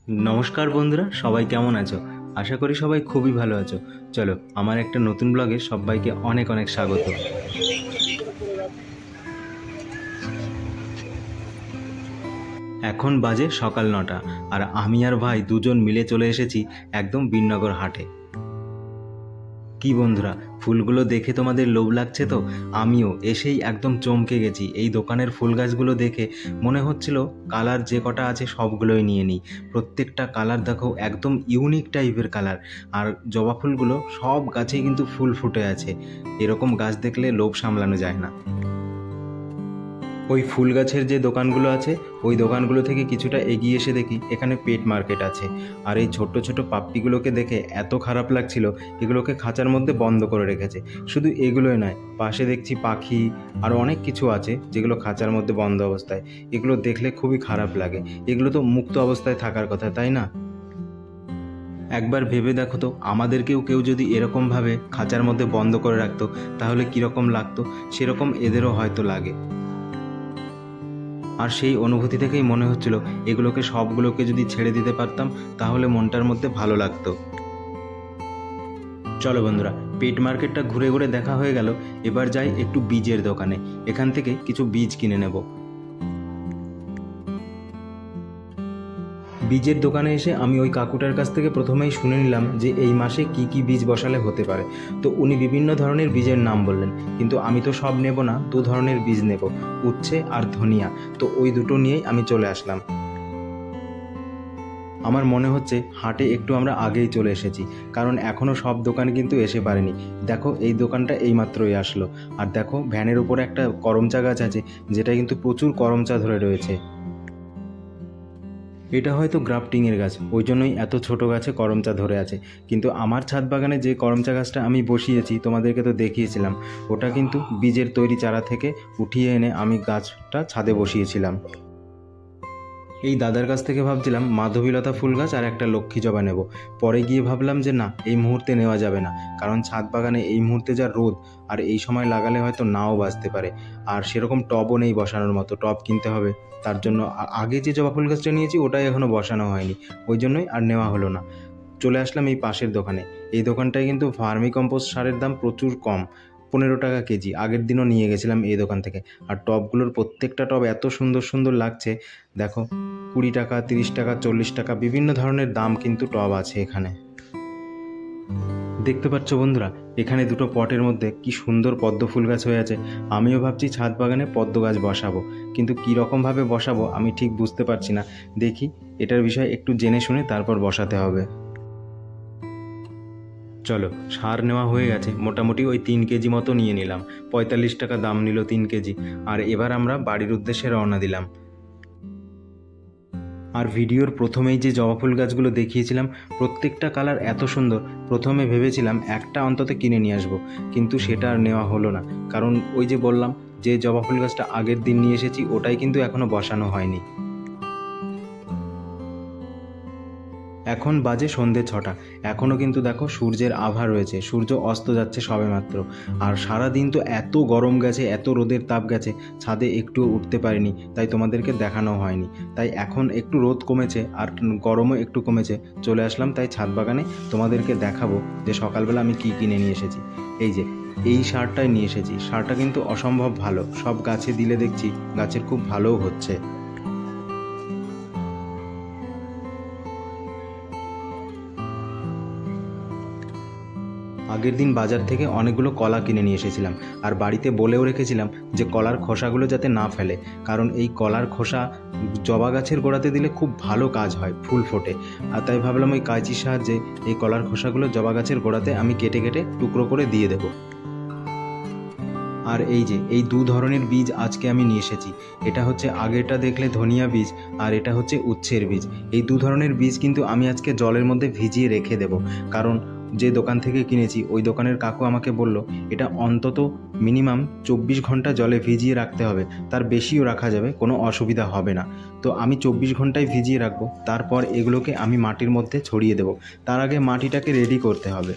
नमस्कार बंधुरा सबाई केमन आछो। आशा करी सबाई खूबই ভালো আছো। चलो আমার একটা নতুন ব্লগে সবাইকে অনেক অনেক স্বাগত। এখন বাজে সকাল ৯টা আর আমি আর ভাই দুজন মিলে চলে এসেছি একদম বীরনগর হাটে। কি বন্ধুরা, ফুলগুলো দেখে তোমাদের লোভ লাগছে তো? আমিও এসেই একদম চমকে গেছি। এই দোকানের ফুল গাছগুলো দেখে মনে হচ্ছিল কালার যে কটা আছে সবগুলোই নিয়ে নিই। প্রত্যেকটা কালার দেখো একদম ইউনিক টাইপের কালার। আর জবা ফুলগুলো সব গাছেই কিন্তু ফুল ফুটে আছে। এরকম গাছ দেখলে লোভ সামলানো যায় না। ওই ফুল গাছের যে দোকানগুলো আছে ওই দোকানগুলো থেকে কিছুটা এগিয়ে এসে দেখি এখানে পেট মার্কেট আছে। আর এই ছোট্ট ছোট পাপ্পিগুলোকে দেখে এত খারাপ লাগছিল, এগুলোকে খাঁচার মধ্যে বন্ধ করে রেখেছে। শুধু এগুলোই নয়, পাশে দেখছি পাখি আর অনেক কিছু আছে যেগুলো খাঁচার মধ্যে বন্ধ অবস্থায়। এগুলো দেখলে খুবই খারাপ লাগে। এগুলো তো মুক্ত অবস্থায় থাকার কথা, তাই না? একবার ভেবে দেখো তো, আমাদেরকেও কেউ যদি এরকমভাবে খাঁচার মধ্যে বন্ধ করে রাখতো তাহলে কীরকম লাগতো? সেরকম এদেরও হয়তো লাগে। আর সেই অনুভূতি থেকেই মনে হচ্ছিল এগুলোকে সবগুলোকে যদি ছেড়ে দিতে পারতাম তাহলে মনটার মধ্যে ভালো লাগতো। চলো বন্ধুরা, পেট মার্কেটটা ঘুরে ঘুরে দেখা হয়ে গেল। এবার যাই একটু বীজের দোকানে, এখান থেকে কিছু বীজ কিনে নেব। বীজের দোকানে এসে আমি ওই কাকুটার কাছ থেকে প্রথমেই শুনে নিলাম যে এই মাসে কি কি বীজ বসালে হতে পারে। তো উনি বিভিন্ন ধরনের বীজের নাম বললেন, কিন্তু আমি তো সব নেব না, দু ধরনের বীজ নেব, উচ্ছে আর ধনিয়া। তো ওই দুটো নিয়েই আমি চলে আসলাম। আমার মনে হচ্ছে হাটে একটু আমরা আগেই চলে এসেছি, কারণ এখনও সব দোকানে কিন্তু এসে পারেনি। দেখো এই দোকানটা এইমাত্রই আসলো। আর দেখো ভ্যানের উপরে একটা করমচা গাছ আছে, যেটা কিন্তু প্রচুর করমচা ধরে রয়েছে। এটা হয়তো গ্রাফটিংয়ের গাছ, ওই জন্যই এত ছোট গাছে করমচা ধরে আছে। কিন্তু আমার ছাদ বাগানে যে করমচা গাছটা আমি বসিয়েছি তোমাদেরকে তো দেখিয়েছিলাম, ওটা কিন্তু বীজের তৈরি চারা থেকে উঠিয়ে এনে আমি গাছটা ছাদে বসিয়েছিলাম। এই দাদার কাছ থেকে ভাবছিলাম মাধবীলতা ফুল গাছ আর একটা লক্ষ্মী জবা নেব। পরে গিয়ে ভাবলাম যে না, এই মুহূর্তে নেওয়া যাবে না, কারণ ছাদ বাগানে এই মুহূর্তে যা রোদ, আর এই সময় লাগালে হয়তো নাও বাঁচতে পারে। আর সেরকম টবও নেই বসানোর মতো, টব কিনতে হবে। তার জন্য আগে যে জবা ফুল গাছটা নিয়েছি ওটাই এখনও বসানো হয়নি, ওই জন্যই আর নেওয়া হলো না। চলে আসলাম এই পাশের দোকানে। এই দোকানটায় কিন্তু ভার্মি কম্পোস্ট সারের দাম প্রচুর কম, 15 টাকা কেজি। আগের দিনও নিয়ে গেছিলাম এই দোকান থেকে। আর টবগুলোর প্রত্যেকটা টব এত সুন্দর সুন্দর লাগছে, দেখো 20 টাকা, 30 টাকা, 40 টাকা, বিভিন্ন ধরনের দাম কিন্তু টব আছে এখানে। দেখতে পাচ্ছ বন্ধুরা, এখানে দুটো পটের মধ্যে কি সুন্দর পদ্ম ফুল গাছ হয়ে আছে। আমিও ভাবছি ছাদ বাগানে পদ্ম গাছ বসাবো, কিন্তু কী রকমভাবে বসাবো আমি ঠিক বুঝতে পারছি না। দেখি, এটার বিষয়ে একটু জেনে শুনে তারপর বসাতে হবে। চলো, সার নেওয়া হয়ে গেছে, মোটামুটি ওই 3 কেজি মতো নিয়ে নিলাম। 45 টাকা দাম নিল 3 কেজি। আর এবার আমরা বাড়ির উদ্দেশ্যে রওনা দিলাম। আর ভিডিওর প্রথমেই যে জবা ফুল গাছগুলো দেখিয়েছিলাম, প্রত্যেকটা কালার এত সুন্দর, প্রথমে ভেবেছিলাম একটা অন্তত কিনে নিয়ে আসবো, কিন্তু সেটা আর নেওয়া হলো না। কারণ ওই যে বললাম, যে জবা ফুল গাছটা আগের দিন নিয়ে এসেছি ওটাই কিন্তু এখনও বসানো হয়নি। এখন বাজে সন্ধে 6টা, এখনও কিন্তু দেখো সূর্যের আভা রয়েছে, সূর্য অস্ত যাচ্ছে সবেমাত্র। আর সারা দিন তো এত গরম গেছে, এত রোদের তাপ গেছে, ছাদে একটুও উঠতে পারিনি, তাই তোমাদেরকে দেখানো হয়নি। তাই এখন একটু রোদ কমেছে আর গরমও একটু কমেছে, চলে আসলাম তাই ছাদ বাগানে তোমাদেরকে দেখাবো যে সকালবেলা আমি কি কিনে নিয়ে এসেছি। এই যে এই সারটাই নিয়ে এসেছি, সারটা কিন্তু অসম্ভব ভালো, সব গাছে দিলে দেখছি গাছের খুব ভালোও হচ্ছে। আগের দিন বাজার থেকে অনেকগুলো কলা কিনে নিয়ে এসেছিলাম, আর বাড়িতে বলেও রেখেছিলাম যে কলার খোসাগুলো যাতে না ফেলে, কারণ এই কলার খোসা জবা গাছের গোড়াতে দিলে খুব ভালো কাজ হয়, ফুল ফোটে। আর তাই ভাবলাম ওই কাঁচির সাহায্যে এই কলার খোসাগুলো জবা গাছের গোড়াতে আমি কেটে কেটে টুকরো করে দিয়ে দেব। আর এই যে এই দু ধরনের বীজ আজকে আমি নিয়ে এসেছি। এটা হচ্ছে আগেরটা দেখলে ধনিয়া বীজ, আর এটা হচ্ছে উচ্ছের বীজ। এই দু ধরনের বীজ কিন্তু আমি আজকে জলের মধ্যে ভিজিয়ে রেখে দেব, কারণ যে দোকান থেকে কিনেছি ওই দোকানের কাকু আমাকে বলল এটা অন্তত মিনিমাম 24 ঘন্টা জলে ভিজিয়ে রাখতে হবে, তার বেশিও রাখা যাবে, কোনো অসুবিধা হবে না। তো আমি 24 ঘন্টায় ভিজিয়ে রাখবো, তারপর এগুলোকে আমি মাটির মধ্যে ছড়িয়ে দেব। তার আগে মাটিটাকে রেডি করতে হবে।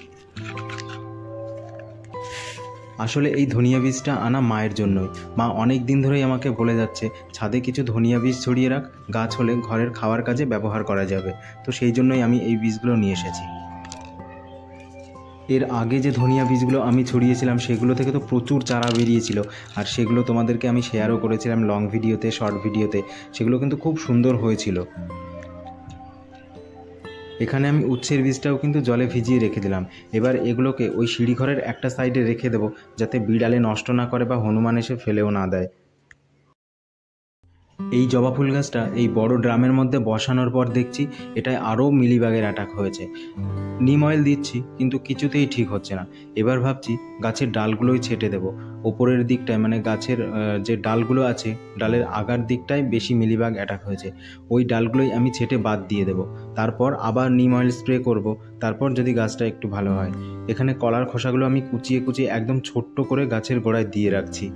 আসলে এই ধনিয়া বীজটা আনা মায়ের জন্যই। মা অনেক দিন ধরেই আমাকে বলে যাচ্ছে ছাদে কিছু ধনিয়া বীজ ছড়িয়ে রাখ, গাছ হলে ঘরের খাওয়ার কাজে ব্যবহার করা যাবে। তো সেই জন্যই আমি এই বীজগুলো নিয়ে এসেছি। এর আগে যে ধনিয়া বীজগুলো আমি ছড়িয়েছিলাম সেগুলো থেকে তো প্রচুর চারা বেরিয়েছিল, আর সেগুলো তোমাদেরকে আমি শেয়ারও করেছিলাম লং ভিডিওতে, শর্ট ভিডিওতে। সেগুলো কিন্তু খুব সুন্দর হয়েছিল। এখানে আমি উচ্ছের বীজটাও কিন্তু জলে ভিজিয়ে রেখে দিলাম। এবার এগুলোকে ওই সিঁড়িঘরের একটা সাইডে রেখে দেবো, যাতে বিড়ালে নষ্ট না করে বা হনুমান এসে ফেলেও না দেয়। এই জবা ফুল গাছটা এই বড় ড্রামের মধ্যে বসানোর পর দেখছি এটায় আরও মিলিবাগের অ্যাটাক হয়েছে। নিম অয়েল দিচ্ছি কিন্তু কিছুতেই ঠিক হচ্ছে না। এবার ভাবছি গাছের ডালগুলোই ছেটে দেবো। ওপরের দিকটায় মানে গাছের যে ডালগুলো আছে, ডালের আগার দিকটায় বেশি মিলিবাগ অ্যাটাক হয়েছে, ওই ডালগুলোই আমি ছেটে বাদ দিয়ে দেবো। তারপর আবার নিম অয়েল স্প্রে করব, তারপর যদি গাছটা একটু ভালো হয়। এখানে কলার খোসাগুলো আমি কুচিয়ে কুচিয়ে একদম ছোট্ট করে গাছের গোড়ায় দিয়ে রাখছি।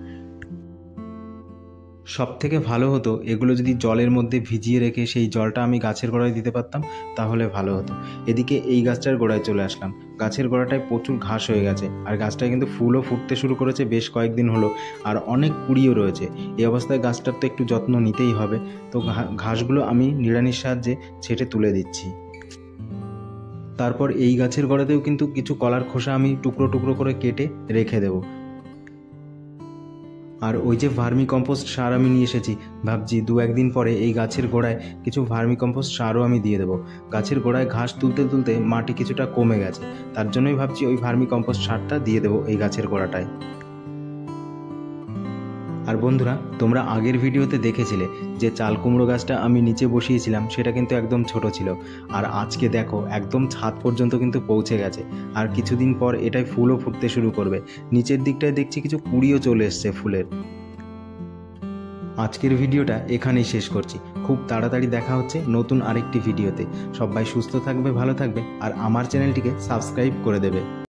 সব থেকে ভালো হতো এগুলো যদি জলের মধ্যে ভিজিয়ে রেখে সেই জলটা আমি গাছের গোড়ায় দিতে পারতাম, তাহলে ভালো হতো। এদিকে এই গাছটার গোড়ায় চলে আসলাম। গাছের গোড়াটায় প্রচুর ঘাস হয়ে গেছে, আর গাছটায় কিন্তু ফুলও ফুটতে শুরু করেছে বেশ কয়েকদিন হলো, আর অনেক কুড়িও রয়েছে। এই অবস্থায় গাছটার তো একটু যত্ন নিতেই হবে। তো ঘাসগুলো আমি নিড়ানির সাহায্যে ছেঁটে তুলে দিচ্ছি। তারপর এই গাছের গোড়াতেও কিন্তু কিছু কলার খোসা আমি টুকরো টুকরো করে কেটে রেখে দেবো। আর ওই যে ভার্মি কম্পোস্ট সার আমি নিয়ে এসেছি, ভাবছি 2-1 দিন পরে এই গাছের গোড়ায় কিছু ভার্মি কম্পোস্ট সারও আমি দিয়ে দেবো। গাছের গোড়ায় ঘাস তুলতে তুলতে মাটি কিছুটা কমে গেছে, তার জন্যই ভাবছি ওই ভার্মি কম্পোস্ট সারটা দিয়ে দেবো এই গাছের গোড়াটায়। আর বন্ধুরা, তোমরা আগের ভিডিওতে দেখেছিলে যে চাল কুমড়ো গাছটা আমি নিচে বসিয়েছিলাম, সেটা কিন্তু একদম ছোট ছিল। আর আজকে দেখো একদম ছাদ পর্যন্ত কিন্তু পৌঁছে গেছে, আর কিছুদিন পর এটাই ফুলও ফুটতে শুরু করবে। নিচের দিকটায় দেখছি কিছু কুড়িও চলে এসছে ফুলের। আজকের ভিডিওটা এখানেই শেষ করছি। খুব তাড়াতাড়ি দেখা হচ্ছে নতুন আরেকটি ভিডিওতে। সবাই সুস্থ থাকবে, ভালো থাকবে, আর আমার চ্যানেলটিকে সাবস্ক্রাইব করে দেবে।